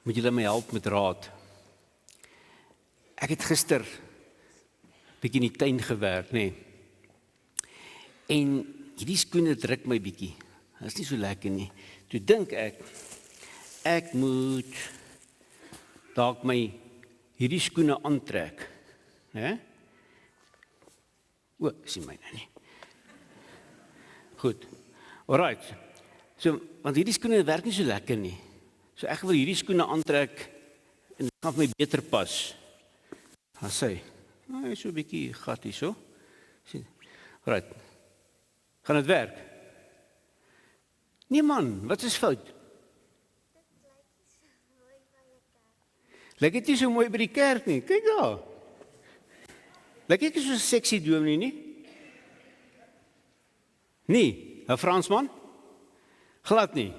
moet julle my help met raad. Ek het gister bietjie in die tuin gewerk, nê. En hierdie skoene druk my bietjie. Dit is nie so lekker nie. Toe dink ek moet dalk my hierdie skoene aantrek, hè? O, sien my nou nie. Goed. Alright. So, want hierdie skoene werk nie so lekker nie. So ek wil hierdie skoene aantrek en dit gaan vir my beter pas. Dan sê, nou so 'n bietjie gat hier so. Sien. Alright. Gaan dit werk? Nee man, wat is fout? Lyk dit nie so mooi by die kerk nie. Kyk daar. Lyk ek so 'n sexy dominee nie? Nee, 'n Fransman? Glad nie.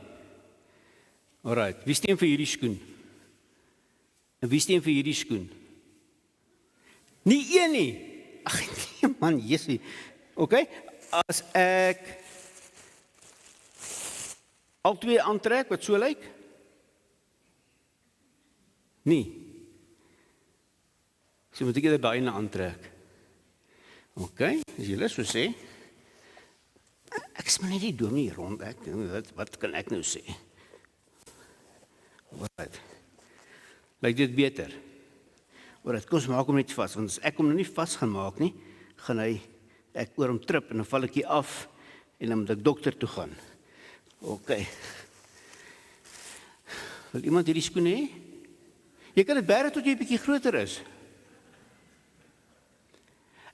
Alright, wie stem vir hierdie skoen? En wie stem vir hierdie skoen? Nie een nie. Ag nee man, Jessie. Okay, as ek al twee aantrek wat so lyk? Nee. So moet ek dit daai ene aantrek. Okay, as jy so sê. Ek is maar net die dominee rond, wat kan ek nou sê? Wat? Lyk dit beter? Wat kom ons maak hom net vas, want as ek hom nou nie vas gaan maak nie, gaan ek oor hom trip en dan val ek hier af en dan moet ek dokter toe gaan. Okay. Wil iemand hierdie skoene hê? Jy kan dit bære tot jy 'n bietjie groter is.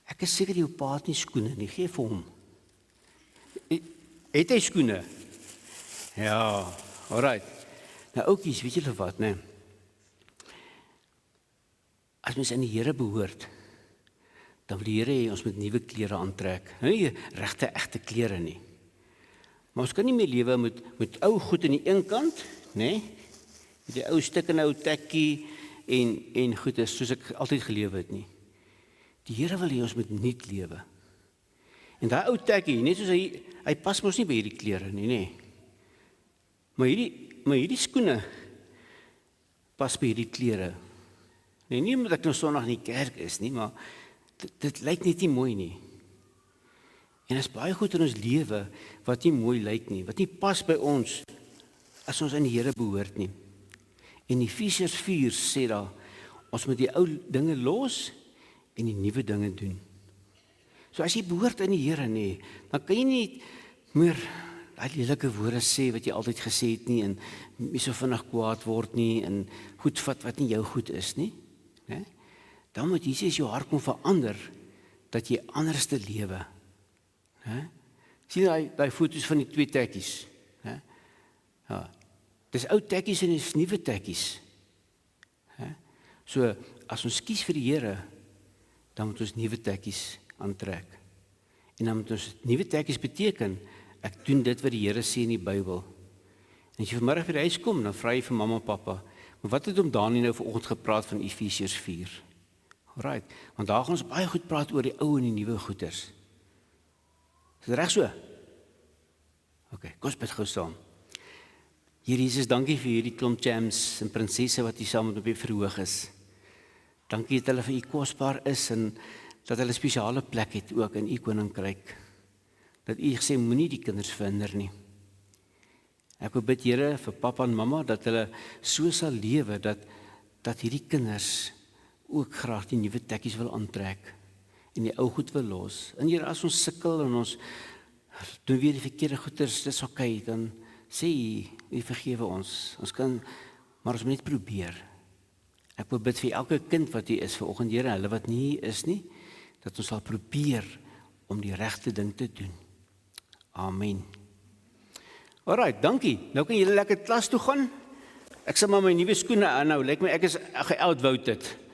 Ek is seker jou pa het nie skoene nie, gee vir hom. Het hy skoene? Ja, alright. Nou oukies, weet julle wat, né? As mens in die Here behoort, dan wil die Here hê ons moet nuwe klere aantrek. Nou nie regte egte klere nie. Maar ons kan nie meer lewe met ou goed aan die een kant, né? Die ou stuk en ou tekkie en goed is soos ek altyd gelewe het nie. Die Here wil hê ons moet nuut lewe. En daai ou tekkie, net soos hy pas mos nie by hierdie klere nie, nê. Maar hierdie skoene pas by hierdie klere. Nee, nie omdat ek nou Sondag in die kerk is nie, maar dit lyk net nie mooi nie. En is baie goed in ons lewe wat nie mooi lyk nie, wat nie pas by ons as ons aan die Here behoort nie. En Efesiërs 4 sê daar, ons moet die ou dinge los en die nuwe dinge doen. So as jy behoort aan die Here nie, dan kan jy nie meer daai lelike woorde sê wat jy altyd gesê het nie en nie so vinnig kwaad word nie en goed vat wat nie jou goed is nie. Né? Dan moet Jesus jou hart kom verander dat jy anders te lewe. Né? Sien daai foto's van die twee tekkies, né? Ja. Dis ou tekkies en dis nuwe tekkies. Hè? So as ons kies vir die Here, dan moet ons nuwe tekkies aantrek. En dan moet ons nuwe tekkies beteken, ek doen dit wat die Here sê in die Bybel. En as jy vanmiddag by die huis kom, dan vra jy vir mamma en pappa, maar wat het Dani nou vanoggend gepraat van Efesiërs 4? Alright, want daar gaan ons baie goed praat oor die ou en die nuwe goeders. Is dit reg so? Okay, kom ons bid gou saam. Here Jesus, dankie vir hierdie klomp champs en prinsesse wat hier saam met op die verhoog is. Dankie dat hulle vir u kosbaar is en dat hulle 'n spesiale plek het ook in u koninkryk. Dat u gesê moenie die kinders verhinder nie. Ek wil bid Here vir pappa en mamma dat hulle so sal lewe dat hierdie kinders ook graag die nuwe tekkies wil aantrek en die ou goed wil los. En Here, as ons sukkel en ons doen weer die verkeerde goeders, dis okay, dan sê u vergewe ons. Ons kan, maar ons moet net probeer. Ek wil bid vir elke kind wat hier is vanoggend, Here, hulle wat nie hier is nie, dat ons sal probeer om die regte ding te doen. Amen. Alright, dankie. Nou kan julle lekker klas toe gaan. Ek sal maar my nuwe skoene aanhou. Lyk my ek is ge-outvoted.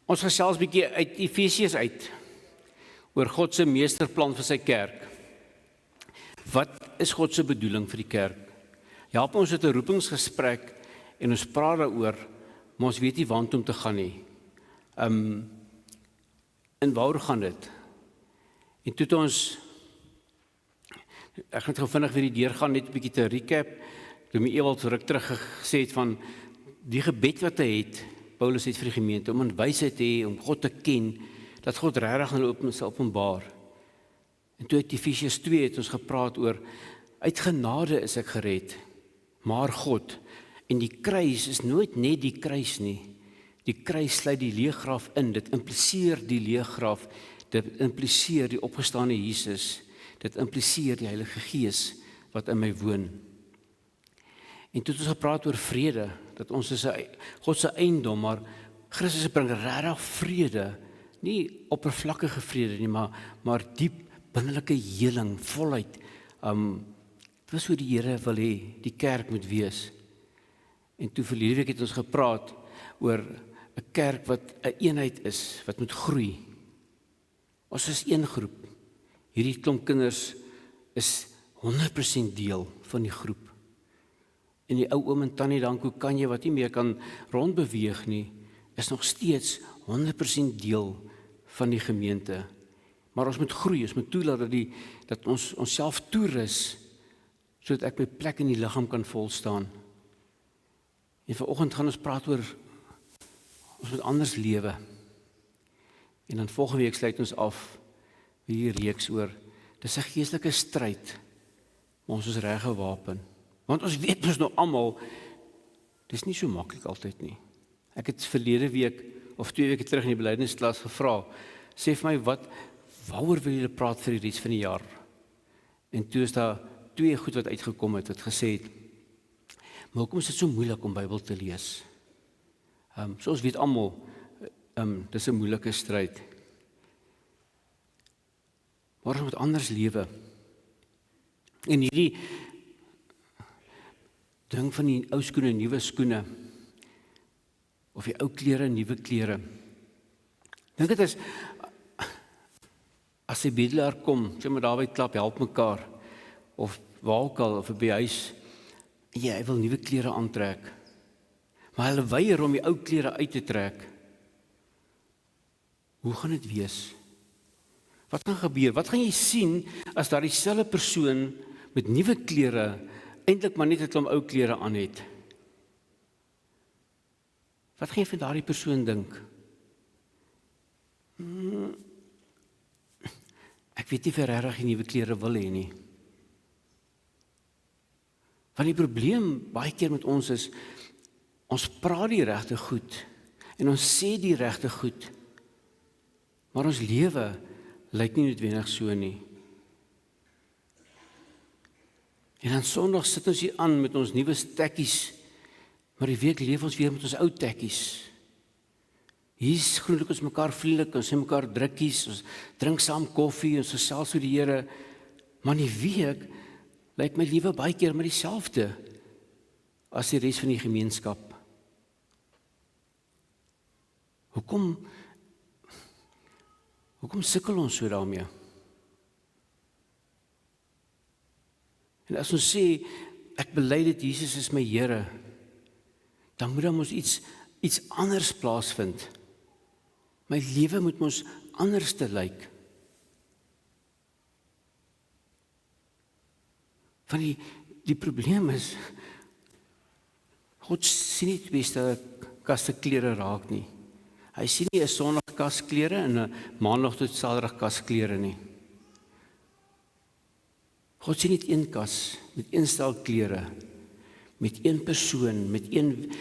Ons gesels 'n bietjie uit Efesiërs uit oor God se meesterplan vir sy kerk. Wat is God se bedoeling vir die kerk? Ja, ons het 'n roepingsgesprek en ons praat daaroor, maar ons weet nie waantoe om te gaan nie. En waaroor gaan dit? En toe het ons, ek gaan gou vinnig weer die deurgaan, net 'n bietjie te recap. Toe my Ewald ruk terug gesê het van die gebed wat hy het, Paulus het vir die gemeente, om in wysheid te hê, om God te ken, dat God regtig aan hulle sal openbaar. En toe uit Efesiërs 2 het ons gepraat oor, uit genade is ek gered, maar God, en die kruis is nooit net die kruis nie. Die kruis sluit die leeggraf in, dit impliseer die leeggraf, dit impliseer die opgestane Jesus, dit impliseer die Heilige Gees wat in my woon. En toe het ons gepraat oor vrede, dat ons is God se eiendom, maar Christus bring regtig vrede, nie oppervlakkige vrede nie, maar diep binnelike heling, voluit. Dit was hoe die Here wil hê die kerk moet wees. En toe verlede week het ons gepraat oor 'n kerk wat 'n eenheid is, wat moet groei. Ons is een groep. Hierdie klomp kinders is 100% deel van die groep. En die ou oom en tannie Danko Kanje wat nie meer kan rondbeweeg nie, is nog steeds 100% deel van die gemeente. Maar ons moet groei, ons moet toelaat dat ons onsself toerus, sodat ek my plek in die liggaam kan volstaan. En vanoggend gaan ons praat oor, ons moet anders lewe. En dan volgende week sluit ons af hier reeks oor, dis 'n geestelike stryd, maar ons is reg gewapen. Want ons weet mos nou almal, dis nie so maklik altyd nie. Ek het verlede week, of 2 weke terug in die belydensklas gevra, sê vir my, waaroor wil julle praat vir die res van die jaar? En toe is daar 2 goed wat uitgekom het, wat gesê het, maar hoekom is dit so moeilik om Bybel te lees? So ons weet almal, dis 'n moeilike stryd. Maar ons moet anders lewe. En hierdie ding van die ou skoene, nuwe skoene, of die ou klere, nuwe klere. Dink dit is, as die bedelaar kom, sê maar daar by klap, help mekaar, of waar ook al, of by huis, ja, hy wil nuwe klere aantrek, maar hulle weier om die ou klere uit te trek. Hoe gaan dit wees? Wat gaan gebeur? Wat gaan jy sien as daar dieselfde persoon met nuwe klere eintlik maar net 'n klomp ou klere aan het? Wat gaan jy vir daardie persoon dink? Ek weet nie vir regtig nuwe klere wil hê nie. Want die probleem baie keer met ons is, ons praat die regte goed en ons sê die regte goed, maar ons lewe lyk nie noodwendig so nie. En dan Sondag sit ons hier aan met ons nuwe tekkies, maar die week leef ons weer met ons ou tekkies. Hier's groetelik ons mekaar vriendelik, ons sê mekaar drukkies, ons drink saam koffie, ons gesels oor die Here, maar in die week lyk my lewe baie keer maar dieselfde as die res van die gemeenskap. Hoekom sukkel ons so daarmee? En as ons sê, ek bely dat Jesus is my Here, dan moet ons iets anders plaasvind. My lewe moet ons anders te lyk. Want die probleem is, God sien nie 2 kaste klere raak nie. Hy sien nie 'n Sondag kas klere en 'n Maandag tot Saterdag kas klere nie. God sien net 1 kas met 1 stel klere, met 1 persoon, met een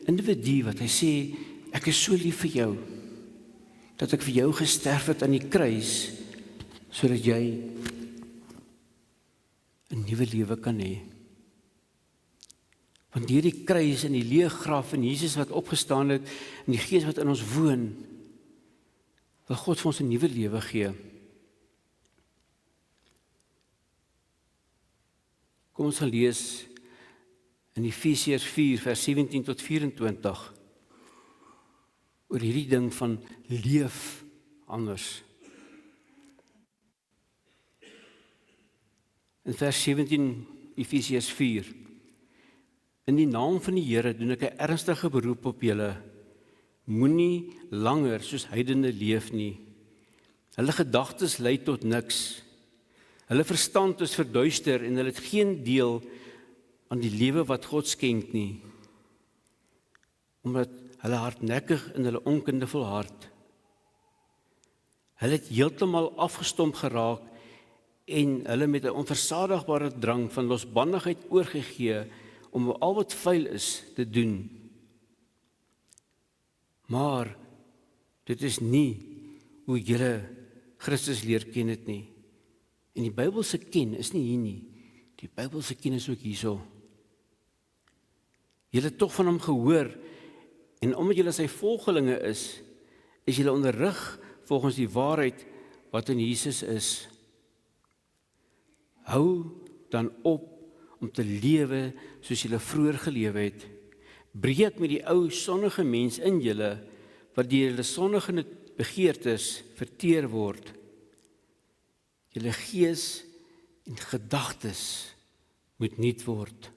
individu wat hy sê, ek is so lief vir jou, dat ek vir jou gesterf het aan die kruis, sodat jy 'n nuwe lewe kan hê. Want deur die kruis en die leë graf en Jesus wat opgestaan het en die Gees wat in ons woon, wil God vir ons 'n nuwe lewe gee. Kom ons gaan lees in Efesiërs 4 vers 17 tot 24. oor hierdie ding van leef anders. In vers 17, Efesiërs 4, in die naam van die Here doen ek 'n ernstige beroep op julle, moenie langer soos heidene leef nie. Hulle gedagtes lei tot niks. Hulle verstand is verduister en hulle het geen deel aan die lewe wat God skenk nie. Omdat hulle hardnekkig in hulle onkunde volhard. Hulle het heeltemal afgestomp geraak en hulle met 'n onversadigbare drang van losbandigheid oorgegee om al wat vuil is te doen. Maar dit is nie hoe julle Christus leer ken het nie. En die Bybelse ken is nie hier nie. Die Bybelse ken is ook hierso. Julle het tog van hom gehoor en omdat julle sy volgelinge is julle onderrig volgens die waarheid wat in Jesus is. Hou dan op om te lewe soos julle vroeër gelewe het. Breek met die ou sondige mens in julle wat deur julle sondige begeertes verteer word. Julle gees en gedagtes moet nuut word.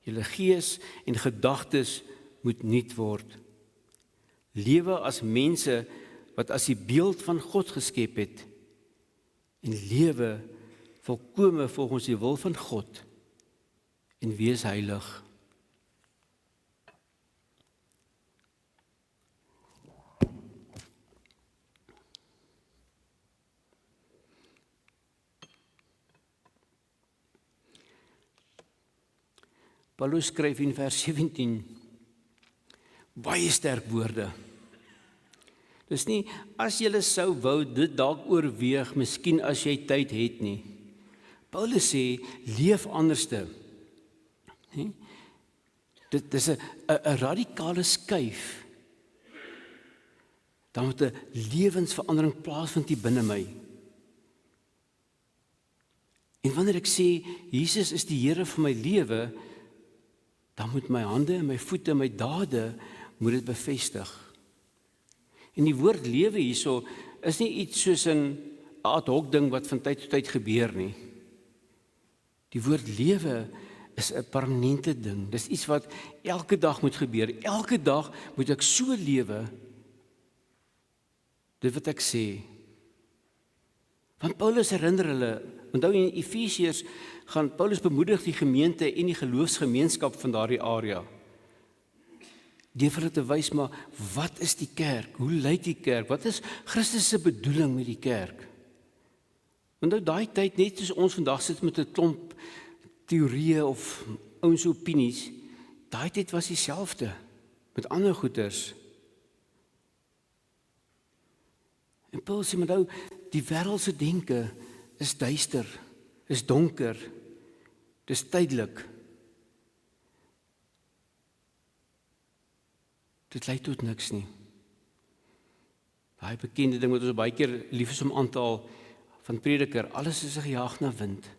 Julle gees en gedagtes moet nuut word. Lewe as mense wat as die beeld van God geskep het en lewe volkome volgens die wil van God en wees heilig. Paulus skryf in vers 17 baie sterk woorde. Dis nie, as jy sou wou dit dalk oorweeg, miskien as jy tyd het nie. Paulus sê, leef anderste. Dit is 'n radikale skuif. Dan moet 'n lewensverandering plaasvind hier binne my. En wanneer ek sê, Jesus is die Here van my lewe, dan moet my hande en my voete en my dade moet dit bevestig. En die woord lewe hierso is nie iets soos 'n ad hoc ding wat van tyd tot tyd gebeur nie. Die woord lewe is 'n permanente ding. Dis iets wat elke dag moet gebeur. Elke dag moet ek so lewe, dit wat ek sê. Want Paulus herinner hulle, onthou in Efesiërs gaan Paulus bemoedig die gemeente en die geloofsgemeenskap van daardie area. Deur vir hulle te wys, maar wat is die kerk? Hoe lyk die kerk? Wat is Christus se bedoeling met die kerk? Onthou daai tyd, net soos ons vandag sit met 'n klomp teorieë of ouens opinies, daai tyd was dieselfde met ander goeters. En Paulus sê, maar nou, die wêreldse denke is duister, is donker, dis tydelik. Dit lei tot niks nie. Daai bekende ding wat ons baie keer lief is om aan te haal van Prediker, alles is gejaag na wind.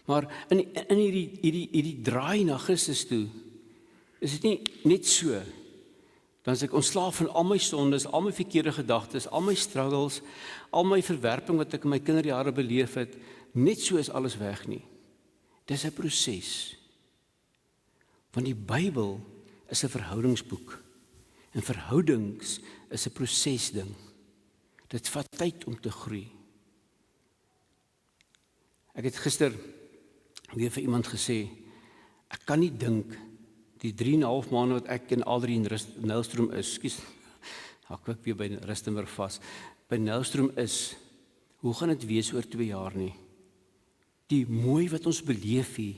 Maar in hierdie draai na Christus toe, is dit nie net so. Dan is ek ontslaaf van al my sondes, al my verkeerde gedagtes, al my struggles, al my verwerping wat ek in my kinderjare beleef het, net so is alles weg nie. Dis 'n proses. Want die Bybel is 'n verhoudingsboek. En verhoudings is 'n prosesding. Dit vat tyd om te groei. Ek het gister weer vir iemand gesê, ek kan nie dink die 3,5 maande wat ek en Adrie in Nelstroom is, hak ek weer by Rustenburg vas, by Nelstroom is, hoe gaan dit wees oor 2 jaar nie? Die mooi wat ons beleef hier,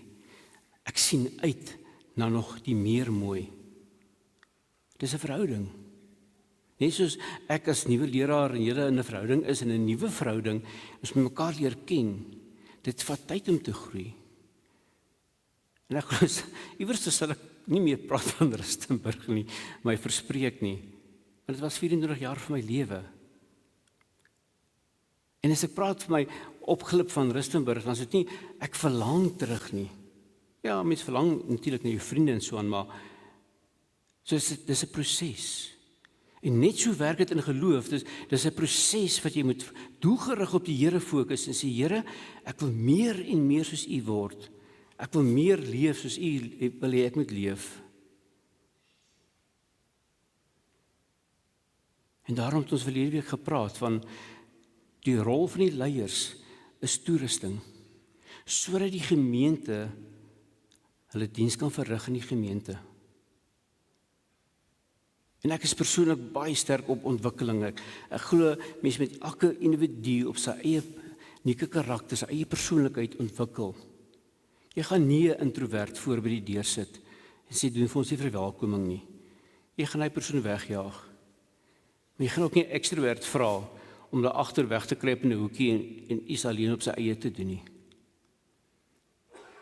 ek sien uit na nog die meer mooi. Dis 'n verhouding. Net soos ek as nuwe leraar en julle in 'n verhouding is, in 'n nuwe verhouding, ons moet mekaar leer ken. Dit vat tyd om te groei. En ek glo, iewers sal ek nie meer praat van Rustenburg nie, my verspreek nie. Want dit was 24 jaar van my lewe. En as ek praat van my opglip van Rustenburg, dan is dit nie, ek verlang terug nie. Ja, mens verlang natuurlik na jou vriende en so aan, maar So dis 'n proses. En net so werk dit in geloof. Dis 'n proses wat jy moet doelgerig op die Here fokus en sê, Here, ek wil meer en meer soos U word. Ek wil meer leef soos U wil hê ek moet leef. En daarom het ons verlede week gepraat van die rol van die leiers is toerusting, sodat die gemeente hulle diens kan verrig in die gemeente. En ek is persoonlik baie sterk op ontwikkeling. Ek glo mense met elke individu op sy eie unieke karakter, sy eie persoonlikheid ontwikkel. Jy gaan nie 'n introvert voor by die deur sit en sê doen vir ons nie verwelkoming nie. Jy gaan hy persoon wegjaag. Maar jy gaan ook nie 'n ekstrovert vra om daar agter weg te kruip in 'n hoekie en iets alleen op sy eie te doen nie.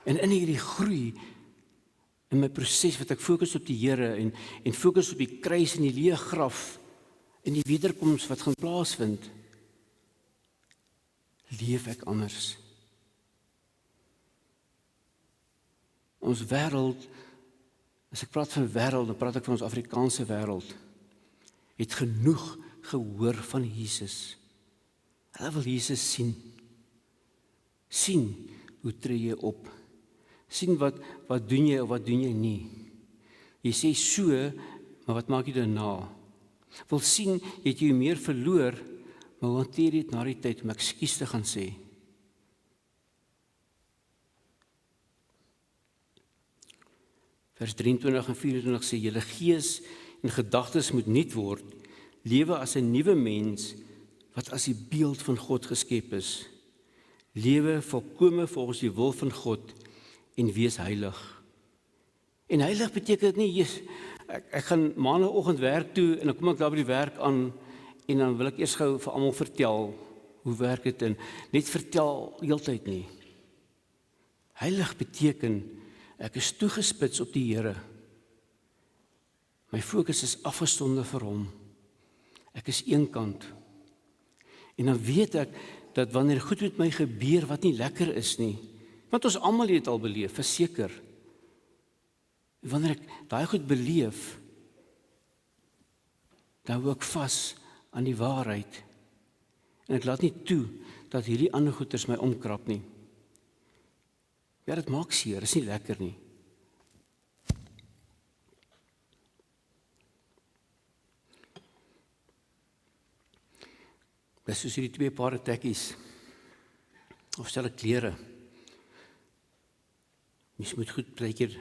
En in hierdie groei in my proses wat ek fokus op die Here en fokus op die kruis en die leë graf en die wederkoms wat gaan plaasvind, leef ek anders. Ons wêreld, as ek praat van wêreld, dan praat ek van ons Afrikaanse wêreld, het genoeg gehoor van Jesus. Hulle wil Jesus sien. Sien, hoe tree jy op? Sien wat doen jy of wat doen jy nie? Jy sê so, maar wat maak jy daarna? Wil sien, jy het jy meer verloor, maar hoe hanteer jy dit na die tyd om ekskuus te gaan sê? Vers 23 en 24 sê, julle gees en gedagtes moet nuut word, lewe as 'n nuwe mens, wat as die beeld van God geskep is. Lewe volkome volgens die wil van God en wees heilig. En heilig beteken dit nie, ek gaan maandagooggend werk toe en dan kom ek daar by die werk aan en dan wil ek eers gou vir almal vertel hoe werk dit en net vertel heeltyd nie. Heilig beteken ek is toegespits op die Here. My fokus is afgesonder vir hom. Ek is eenkant. En dan weet ek dat wanneer goed met my gebeur wat nie lekker is nie, want ons almal het dit al beleef, verseker. Wanneer ek daai goed beleef, dan hou ek vas aan die waarheid. En ek laat nie toe dat hierdie ander goeters my omkrap nie. Ja, dit maak seer, is nie lekker nie. Dis soos hierdie twee pare tekkies, of stel ek klere. Mens moet goed baie keer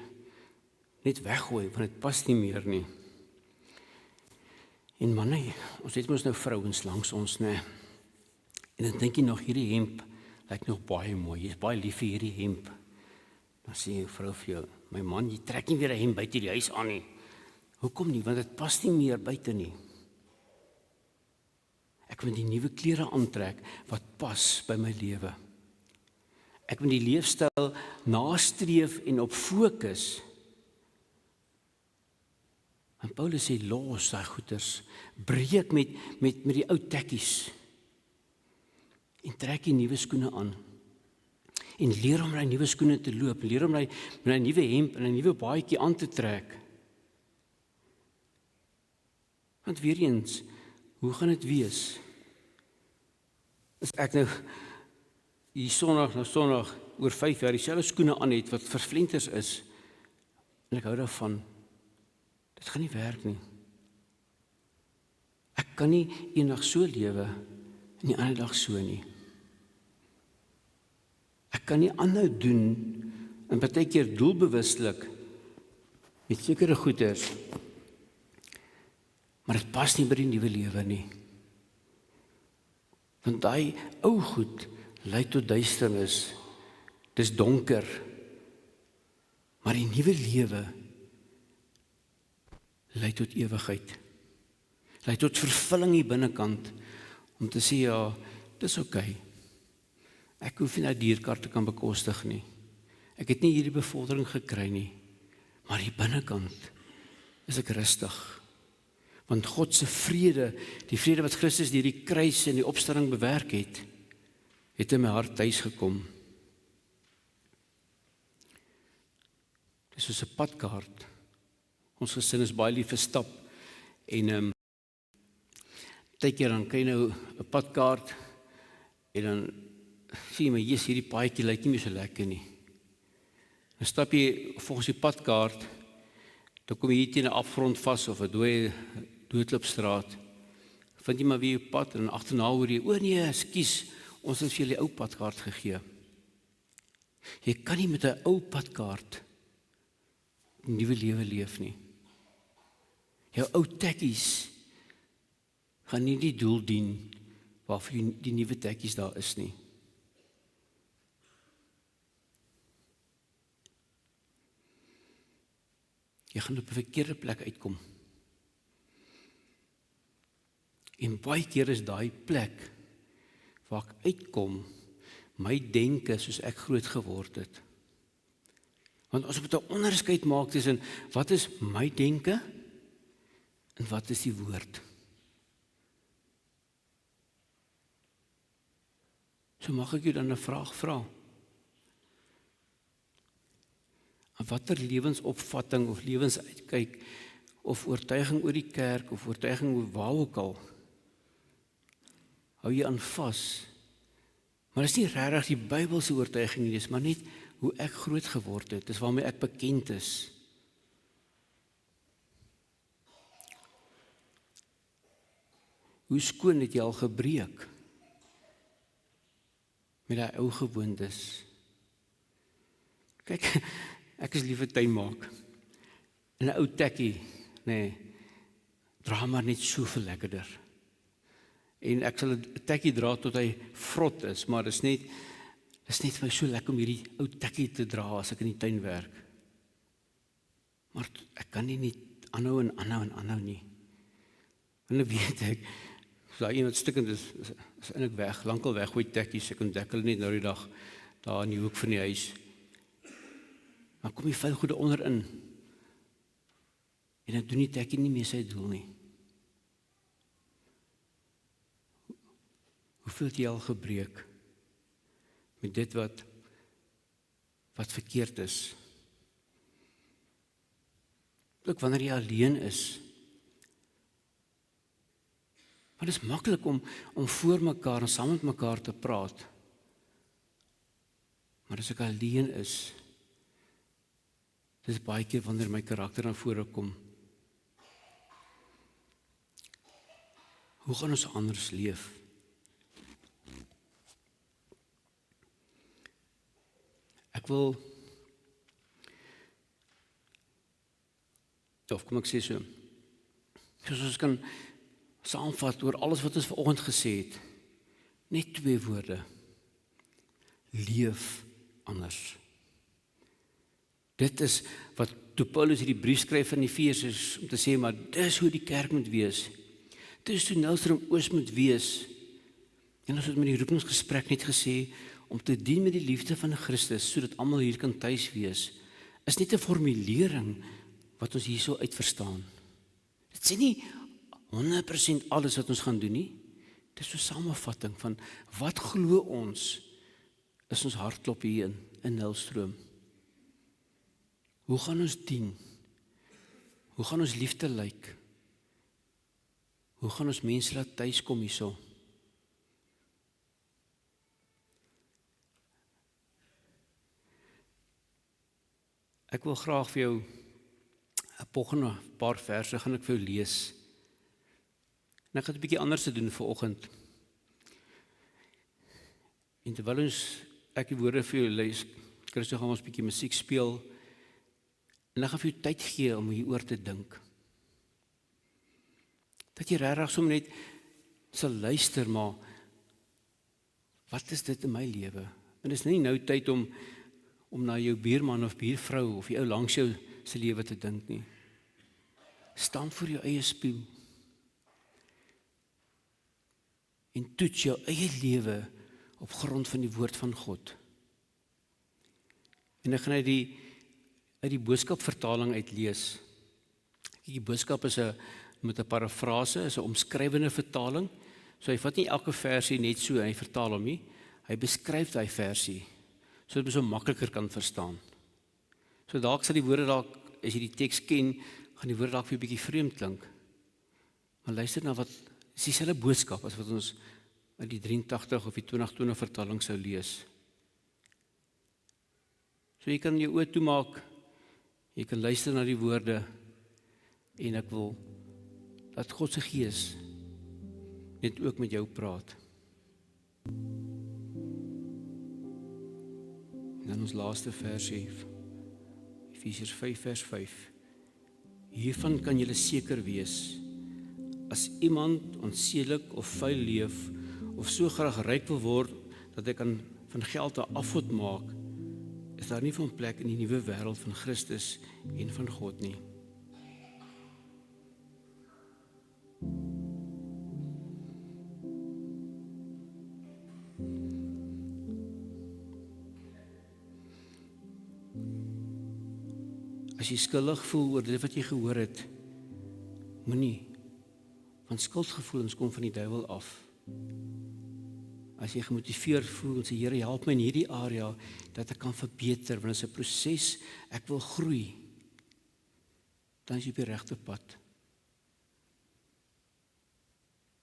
net weggooi, want dit pas nie meer nie. En manne, ons het mos nou vrouens langs ons, né? En dan dink jy nog, hierdie hemp lyk nog baie mooi, jy is baie lief vir hierdie hemp. Dan sê jy vrou vir jou, my man, jy trek nie weer 'n hemp buite die huis aan nie. Hoekom nie? Want dit pas nie meer buite nie. Ek wil die nuwe klere aantrek wat pas by my lewe. Ek wil die leefstyl nastreef en op fokus. En Paulus sê, los daai goeters, breek met die ou tekkies en trek die nuwe skoene aan. En leer om my nuwe skoene te loop, leer om my nuwe hemp en 'n nuwe baadjie aan te trek. Want weer eens, hoe gaan dit wees? As ek nou hier Sondag oor 5 jaar dieselfde skoene aan het wat vervlenters is, en ek hou daarvan, dit gaan nie werk nie. Ek kan nie eendag so lewe en die ander dag so nie. Ek kan nie aanhou doen en baie keer doelbewuslik met sekere goeders, maar dit pas nie by die nuwe lewe nie. Want daai ou goed lei tot duisternis. Dis donker. Maar die nuwe lewe lei tot ewigheid. Lei tot vervulling hier binnekant om te sê ja, dis oukei. Ek hoef nie 'n dierkaart te kan bekostig nie. Ek het nie hierdie bevordering gekry nie. Maar hier binnekant is ek rustig. Want God se vrede, die vrede wat Christus deur die kruis en die opstanding bewerk het in my hart tuis gekom. Dis soos 'n padkaart Ons gesin is baie lief vir stap en partykeer dan kry jy nou 'n padkaart en dan sien jy maar jy's hierdie paadjie lyk nie meer so lekker nie. Dan stap jy volgens die padkaart, dan kom jy hier teen 'n afgrond vas of 'n doodloopstraat. Vind jy maar weer jou pad en agterna hoor jy, o nee, ekskuus, ons het vir julle die ou padkaart gegee. Jy kan nie met 'n ou padkaart 'n nuwe lewe leef nie. Jou ou tekkies gaan nie die doel dien waarvoor die nuwe tekkies daar is nie. Jy gaan op 'n verkeerde plek uitkom. En baie keer is daai plek waar ek uitkom, my denke soos ek groot geword het. Want ons moet 'n onderskeid maak tussen wat is my denke en wat is die woord. So mag ek jou dan 'n vraag vra. En watter lewensopvatting of lewensuitkyk of oortuiging oor die kerk of oortuiging oor waar ook al hou jy aan vas? Maar dis nie regtig die Bybelse oortuiging nie, dis maar net hoe ek groot geword het, dis waarmee ek bekend is. Hoe skoon het jy al gebreek met daai ou gewoontes? Kyk, ek is lief vir tuin maak. En 'n ou tekkie, nee, dra maar net soveel lekkerder. En ek sal 'n tekkie dra tot hy vrot is, maar dis net vir my so lekker om hierdie ou tekkie te dra as ek in die tuin werk. Maar ek kan nie net aanhou nie. En dan weet ek, as daar iemand stikkend is eintlik weg, lankal weggooi tekkies, ek ontdek hulle net nou die dag daar in die hoek van die huis. Dan kom die vuil goede onderin. En dan doen die tekkie nie meer sy doel nie. Hoeveel het jy al gebreek met dit wat verkeerd is? Ook wanneer jy alleen is. Maar dit is maklik om voor mekaar en saam met mekaar te praat. Maar as ek alleen is, dit is baie keer wanneer my karakter na vore kom. Hoe gaan ons anders leef? Ek wil, of kom ek sê so, soos ons kan saamvat oor alles wat ons vanoggend gesê het, net 2 woorde. Leef anders. Dit is wat toe Paulus hierdie brief skryf aan die Efesiërs om te sê, maar dis hoe die kerk moet wees. Dis hoe Nelstroom Oos moet wees. En ons het met die roepingsgesprek net gesê, om te dien met die liefde van Christus, sodat almal hier kan tuis wees, is net 'n formulering wat ons hierso uit verstaan. Dit sê nie 100% alles wat ons gaan doen nie. Dit is so 'n samevatting van wat glo ons is ons hartklop hier in Nelstroom. Hoe gaan ons dien? Hoe gaan ons liefde lyk? Hoe gaan ons mense laat tuis kom hierso? Ek wil graag vir jou 'n volgende paar verse gaan ek vir jou lees. En ek gaan 'n bietjie anders te doen vanoggend. En terwyl ek die woorde vir jou lees, Christus gaan ons 'n bietjie musiek speel. En ek gaan vir jou tyd gee om hieroor te dink. Dat jy regtig sommer net sal luister, maar wat is dit in my lewe? En dit is nie nou tyd om na jou buurman of buurvrou of die ou langs jou se lewe te dink nie. Staan voor jou eie spieël en toets jou eie lewe op grond van die woord van God. En ek gaan uit die boodskapvertaling uitlees. Die boodskap is met 'n parafrase, is 'n omskrywende vertaling. So hy vat nie elke versie net so en hy vertaal hom nie. Hy beskryf daai versie sodat jy so makliker kan verstaan. So dalk sal die woorde dalk as jy die teks ken, gaan die woord dalk vir 'n bietjie vreemd klink. Maar luister na wat is dieselfde boodskap as wat ons uit die 83 of die 2020 vertaling sou lees. So jy kan jou oë toemaak, jy kan luister na die woorde en ek wil dat God se Gees net ook met jou praat. En dan ons laaste versie, Efesiërs 5 vers 5. Hiervan kan julle seker wees, as iemand onsedelik of vuil leef, of so graag ryk wil word, dat hy kan van geld 'n afgod maak, is daar nie van plek in die nuwe wêreld van Christus en van God nie. As jy skuldig voel oor dit wat jy gehoor het, moenie, want skuldgevoelens kom van die duiwel af. As jy gemotiveerd voel en sê, Here, help my in hierdie area, dat ek kan verbeter, want dit is 'n proses, ek wil groei, dan is jy op die regte pad.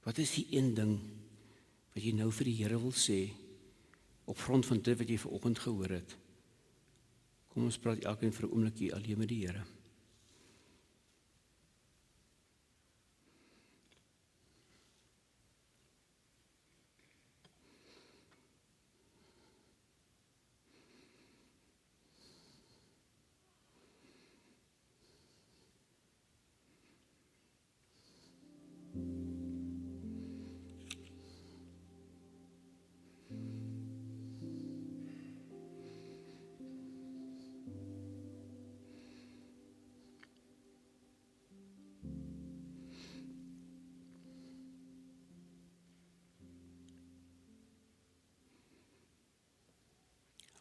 Wat is die een ding wat jy nou vir die Here wil sê, op grond van dit wat jy vanoggend gehoor het? Kom ons praat elkeen vir 'n oombliekie alleen met die Here.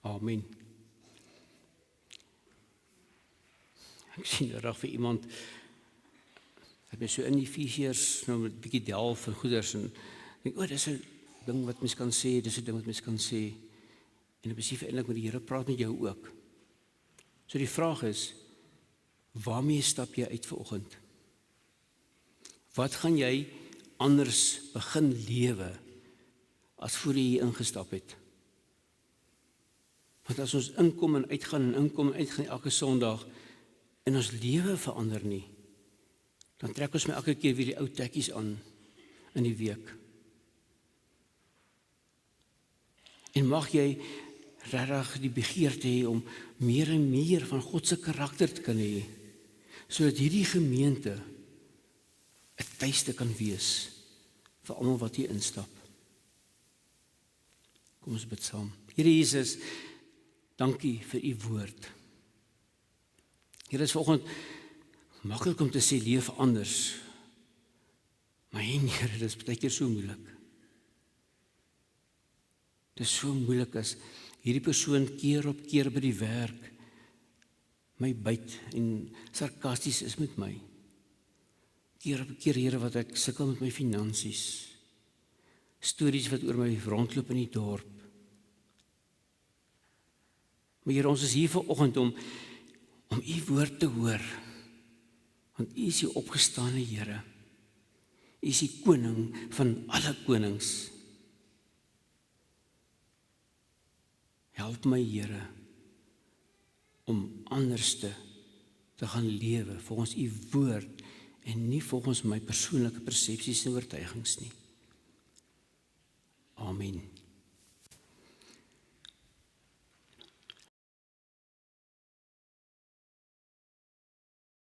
Amen. Ek sien reg vir iemand, het my so in Efesiërs nou met 'n bietjie delf en goeders en denk, dis 'n ding wat mens kan sê, dis 'n ding wat mens kan sê. En ek besef eintlik met die Here praat met jou ook. So die vraag is, waarmee stap jy uit vanoggend? Wat gaan jy anders begin lewe as voor jy hier ingestap het? Want as ons inkom en uitgaan elke Sondag en ons lewe verander nie, dan trek ons my elke keer weer die ou tekkies aan in die week. En mag jy regtig die begeerte hê om meer en meer van God se karakter te kan hê, sodat hierdie gemeente 'n tuiste kan wees vir almal wat hier instap. Kom ons bid saam. Here Jesus, dankie vir u woord. Here, is vanoggend maklik om te sê leef anders. Maar Here, dit is baie keer so moeilik. Dit is so moeilik as hierdie persoon keer op keer by die werk my byt en sarkasties is met my. Keer op keer, Here, wat ek sukkel met my finansies. Stories wat oor my rondloop in die dorp. Maar Here, ons is hier vanoggend om u woord te hoor. Want u is die opgestane Here. U is die koning van alle konings. Help my, Here, om anderste te gaan lewe volgens u woord en nie volgens my persoonlike persepsies en oortuigings nie. Amen.